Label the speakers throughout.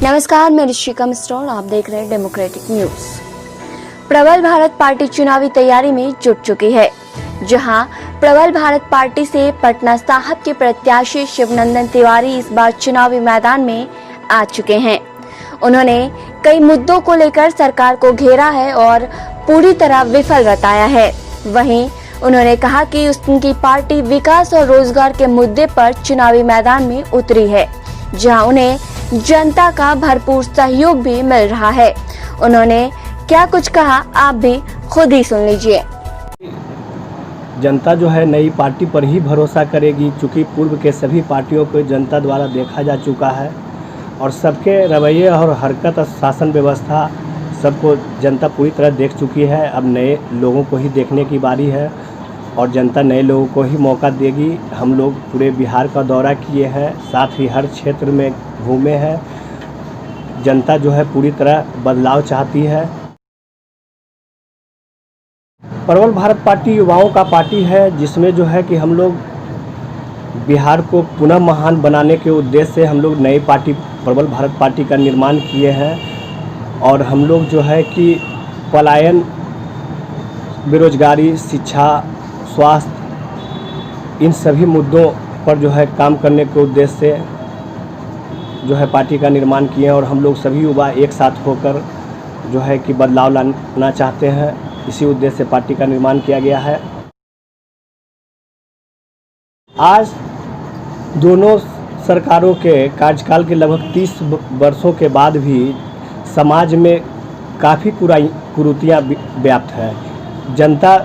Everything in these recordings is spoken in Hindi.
Speaker 1: नमस्कार, मैं ऋषिका मिश्रा और आप देख रहे हैं डेमोक्रेटिक न्यूज। प्रबल भारत पार्टी चुनावी तैयारी में जुट चुकी है, जहां प्रबल भारत पार्टी से पटना साहिब के प्रत्याशी शिवनंदन तिवारी इस बार चुनावी मैदान में आ चुके हैं। उन्होंने कई मुद्दों को लेकर सरकार को घेरा है और पूरी तरह विफल बताया है। वहीं उन्होंने कहा कि उनकी पार्टी विकास और रोजगार के मुद्दे पर चुनावी मैदान में उतरी है, जहां उन्हें जनता का भरपूर सहयोग भी मिल रहा है। उन्होंने क्या कुछ कहा, आप भी खुद ही सुन लीजिए।
Speaker 2: जनता जो है नई पार्टी पर ही भरोसा करेगी, चूँकि पूर्व के सभी पार्टियों को जनता द्वारा देखा जा चुका है और सबके रवैये और हरकत और शासन व्यवस्था सबको जनता पूरी तरह देख चुकी है। अब नए लोगों को ही देखने की बारी है और जनता नए लोगों को ही मौका देगी। हम लोग पूरे बिहार का दौरा किए हैं, साथ ही हर क्षेत्र में घूमे हैं। जनता जो है पूरी तरह बदलाव चाहती है। प्रबल भारत पार्टी युवाओं का पार्टी है, जिसमें जो है कि हम लोग बिहार को पुनः महान बनाने के उद्देश्य से हम लोग नई पार्टी प्रबल भारत पार्टी का निर्माण किए हैं। और हम लोग जो है कि पलायन, बेरोजगारी, शिक्षा, स्वास्थ्य, इन सभी मुद्दों पर जो है काम करने के उद्देश्य से जो है पार्टी का निर्माण किए हैं। और हम लोग सभी युवा एक साथ होकर जो है कि बदलाव लाना चाहते हैं। इसी उद्देश्य से पार्टी का निर्माण किया गया है। आज दोनों सरकारों के कार्यकाल के लगभग 30 वर्षों के बाद भी समाज में काफ़ी कुरीतियाँ व्याप्त है। जनता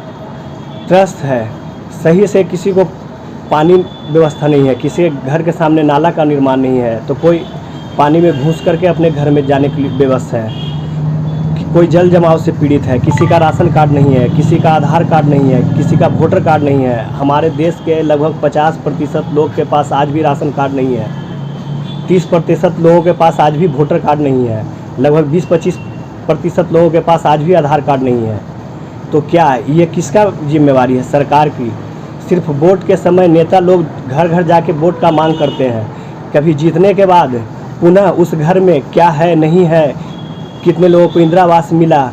Speaker 2: त्रस्त है, सही से किसी को पानी व्यवस्था नहीं है, किसी के घर के सामने नाला का निर्माण नहीं है तो कोई पानी में घुस करके अपने घर में जाने के लिए बेबस है। कोई जल जमाव से पीड़ित है, किसी का राशन कार्ड नहीं है, किसी का आधार कार्ड नहीं है, किसी का वोटर कार्ड नहीं है। हमारे देश के लगभग 50% लोग के पास आज भी राशन कार्ड नहीं है। 30% लोगों के पास आज भी वोटर कार्ड नहीं है। लगभग 20-25% लोगों के पास आज भी आधार कार्ड नहीं है। तो क्या ये किसका जिम्मेवारी है? सरकार की। सिर्फ वोट के समय नेता लोग घर घर जाके वोट का मांग करते हैं। कभी जीतने के बाद पुनः उस घर में क्या है नहीं है, कितने लोगों को इंदिरा आवास मिला,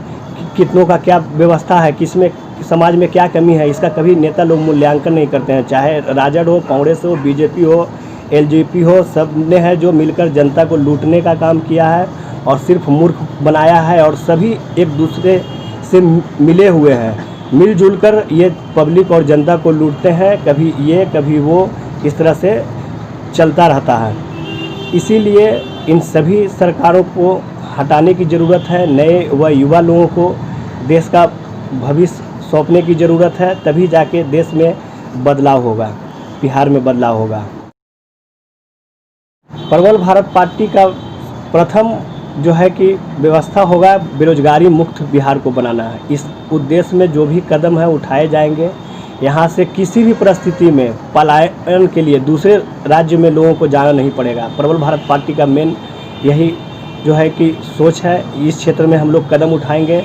Speaker 2: कितनों का क्या व्यवस्था है, किसमें समाज में क्या कमी है, इसका कभी नेता लोग मूल्यांकन नहीं करते हैं। चाहे राजद हो, कांग्रेस हो, बीजेपी हो, एलजेपी हो, सब ने है जो मिलकर जनता को लूटने का काम किया है और सिर्फ मूर्ख बनाया है। और सभी एक दूसरे से मिले हुए हैं, मिलजुल कर ये पब्लिक और जनता को लूटते हैं। कभी ये कभी वो, इस तरह से चलता रहता है। इसीलिए इन सभी सरकारों को हटाने की ज़रूरत है। नए व युवा लोगों को देश का भविष्य सौंपने की ज़रूरत है, तभी जाके देश में बदलाव होगा, बिहार में बदलाव होगा। प्रबल भारत पार्टी का प्रथम जो है कि व्यवस्था होगा बेरोजगारी मुक्त बिहार को बनाना है। इस उद्देश्य में जो भी कदम है उठाए जाएंगे। यहाँ से किसी भी परिस्थिति में पलायन के लिए दूसरे राज्य में लोगों को जाना नहीं पड़ेगा। प्रबल भारत पार्टी का मेन यही जो है कि सोच है। इस क्षेत्र में हम लोग कदम उठाएंगे,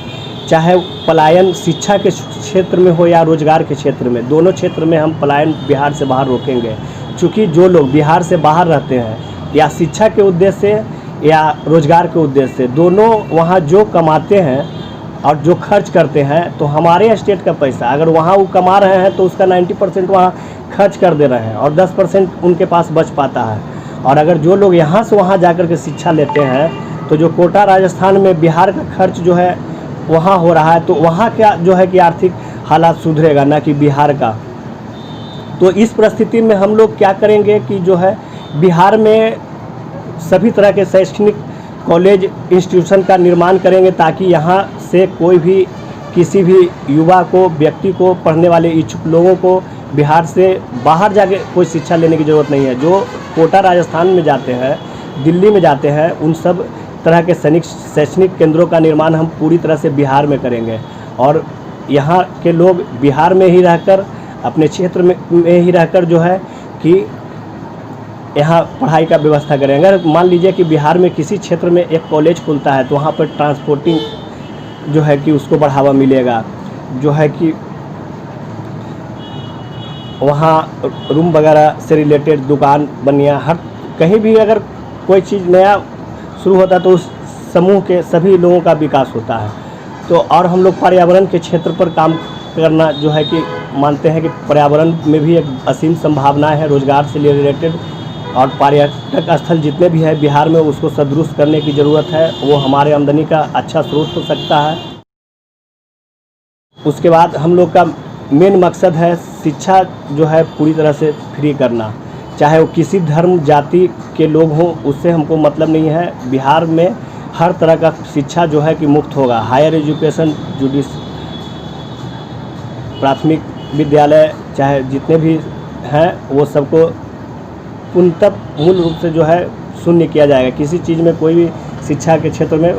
Speaker 2: चाहे पलायन शिक्षा के क्षेत्र में हो या रोजगार के क्षेत्र में। दोनों क्षेत्र में हम पलायन बिहार से बाहर रोकेंगे, क्योंकि जो लोग बिहार से बाहर रहते हैं या शिक्षा के उद्देश्य से या रोजगार के उद्देश्य से, दोनों वहाँ जो कमाते हैं और जो खर्च करते हैं, तो हमारे स्टेट का पैसा अगर वहाँ वो कमा रहे हैं तो उसका 90% वहाँ खर्च कर दे रहे हैं और 10% उनके पास बच पाता है। और अगर जो लोग यहाँ से वहाँ जाकर के शिक्षा लेते हैं तो जो कोटा राजस्थान में बिहार का खर्च जो है वहाँ हो रहा है, तो वहाँ क्या जो है कि आर्थिक हालात सुधरेगा, ना कि बिहार का। तो इस परिस्थिति में हम लोग क्या करेंगे कि जो है बिहार में सभी तरह के शैक्षणिक कॉलेज इंस्टीट्यूशन का निर्माण करेंगे, ताकि यहाँ से कोई भी किसी भी युवा को, व्यक्ति को, पढ़ने वाले इच्छुक लोगों को बिहार से बाहर जाके कोई शिक्षा लेने की ज़रूरत नहीं है। जो कोटा राजस्थान में जाते हैं, दिल्ली में जाते हैं, उन सब तरह के शैक्षणिक केंद्रों का निर्माण हम पूरी तरह से बिहार में करेंगे। और यहाँ के लोग बिहार में ही रहकर, अपने क्षेत्र में ही रहकर जो है कि यहाँ पढ़ाई का व्यवस्था करेंगे। अगर मान लीजिए कि बिहार में किसी क्षेत्र में एक कॉलेज खुलता है तो वहाँ पर ट्रांसपोर्टिंग जो है कि उसको बढ़ावा मिलेगा, जो है कि वहाँ रूम वगैरह से रिलेटेड दुकान बनिया, हर कहीं भी अगर कोई चीज़ नया शुरू होता है तो उस समूह के सभी लोगों का विकास होता है। तो और हम लोग पर्यावरण के क्षेत्र पर काम करना जो है कि मानते हैं कि पर्यावरण में भी एक असीम संभावनाएं हैं रोजगार से रिलेटेड, और पर्यटक स्थल जितने भी हैं बिहार में उसको सदुरुस्त करने की ज़रूरत है। वो हमारे आमदनी का अच्छा स्रोत हो सकता है। उसके बाद हम लोग का मेन मकसद है शिक्षा जो है पूरी तरह से फ्री करना, चाहे वो किसी धर्म जाति के लोग हों, उससे हमको मतलब नहीं है। बिहार में हर तरह का शिक्षा जो है कि मुफ्त होगा। हायर एजुकेशन, प्राथमिक विद्यालय चाहे जितने भी हैं वो सबको पूर्णतः मूल रूप से जो है शून्य किया जाएगा। किसी चीज़ में कोई भी शिक्षा के क्षेत्र में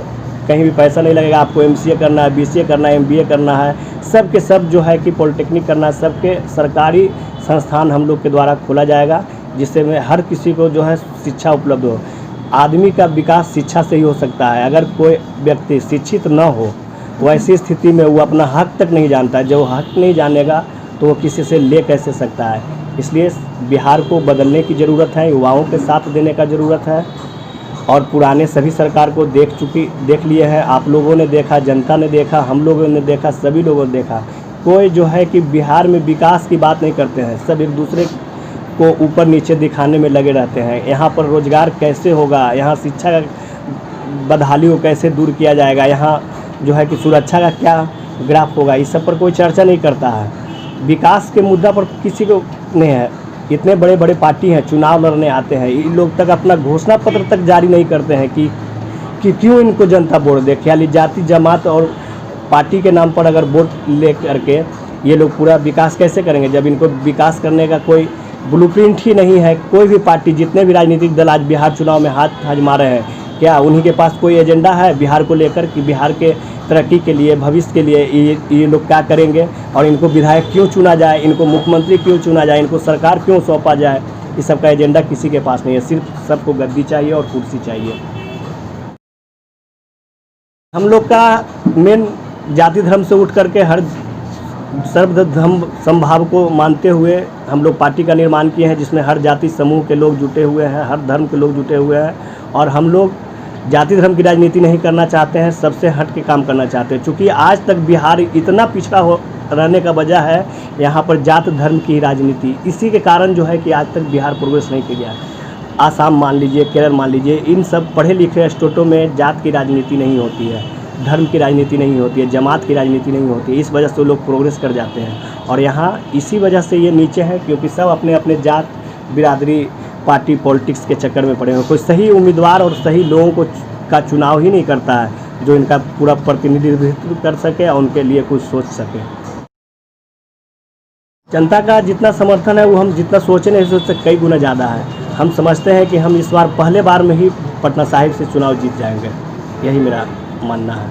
Speaker 2: कहीं भी पैसा नहीं लगेगा। आपको MCA करना है, BCA करना है, MBA करना है, सब के सब जो है कि पॉलिटेक्निक करना है, सबके सरकारी संस्थान हम लोग के द्वारा खोला जाएगा, जिससे में हर किसी को जो है शिक्षा उपलब्ध हो। आदमी का विकास शिक्षा से ही हो सकता है। अगर कोई व्यक्ति शिक्षित न हो, वैसी स्थिति में वो अपना हक तक नहीं जानता है। जब वो हक नहीं जानेगा तो वो किसी से ले कैसे सकता है। इसलिए बिहार को बदलने की ज़रूरत है, युवाओं के साथ देने का ज़रूरत है। और पुराने सभी सरकार को देख लिए हैं। आप लोगों ने देखा, जनता ने देखा, हम लोगों ने देखा, सभी लोगों ने देखा। कोई जो है कि बिहार में विकास की बात नहीं करते हैं। सब एक दूसरे को ऊपर नीचे दिखाने में लगे रहते हैं। यहाँ पर रोज़गार कैसे होगा, यहाँ शिक्षा बदहाली को कैसे दूर किया जाएगा, यहाँ जो है कि सुरक्षा का क्या ग्राफ होगा, इस सब पर कोई चर्चा नहीं करता है। विकास के मुद्दा पर किसी को नहीं है। इतने बड़े बड़े पार्टी हैं, चुनाव लड़ने आते हैं, इन लोग तक अपना घोषणा पत्र तक जारी नहीं करते हैं कि क्यों इनको जनता वोट दे। खाली जाति जमात और पार्टी के नाम पर अगर वोट ले करके ये लोग पूरा विकास कैसे करेंगे, जब इनको विकास करने का कोई ब्लूप्रिंट ही नहीं है। कोई भी पार्टी, जितने भी राजनीतिक दल आज बिहार चुनाव में हाथ आजमा रहे हैं, क्या उन्हीं के पास कोई एजेंडा है बिहार को लेकर कि बिहार के तरक्की के लिए, भविष्य के लिए ये लोग क्या करेंगे, और इनको विधायक क्यों चुना जाए, इनको मुख्यमंत्री क्यों चुना जाए, इनको सरकार क्यों सौंपा जाए। इस सब का एजेंडा किसी के पास नहीं है। सिर्फ सबको गद्दी चाहिए और कुर्सी चाहिए। हम लोग का मेन जाति धर्म से उठ करके हर सर्वधर्म समभाव को मानते हुए हम लोग पार्टी का निर्माण किए हैं, जिसमें हर जाति समूह के लोग जुटे हुए हैं, हर धर्म के लोग जुटे हुए हैं। और हम लोग जाति धर्म की राजनीति नहीं करना चाहते हैं, सबसे हट के काम करना चाहते हैं। चूँकि आज तक बिहार इतना पिछड़ा रहने का वजह है यहाँ पर जात धर्म की राजनीति। इसी के कारण जो है कि आज तक बिहार प्रोग्रेस नहीं किया। आसाम मान लीजिए, केरल मान लीजिए, इन सब पढ़े लिखे स्टेटों में जात की राजनीति नहीं होती है, धर्म की राजनीति नहीं होती है, जमात की राजनीति नहीं होती है। इस वजह से लोग प्रोग्रेस कर जाते हैं। और यहाँ इसी वजह से ये नीचे है, क्योंकि सब अपने अपने जात बिरादरी पार्टी पॉलिटिक्स के चक्कर में पड़े हुए। कोई सही उम्मीदवार और सही लोगों का चुनाव ही नहीं करता है जो इनका पूरा प्रतिनिधित्व कर सके और उनके लिए कुछ सोच सके। जनता का जितना समर्थन है वो हम जितना सोचे नहीं सोच सकते, कई गुना ज़्यादा है। हम समझते हैं कि हम इस बार पहले बार में ही पटना साहिब से चुनाव जीत जाएंगे, यही मेरा मानना है।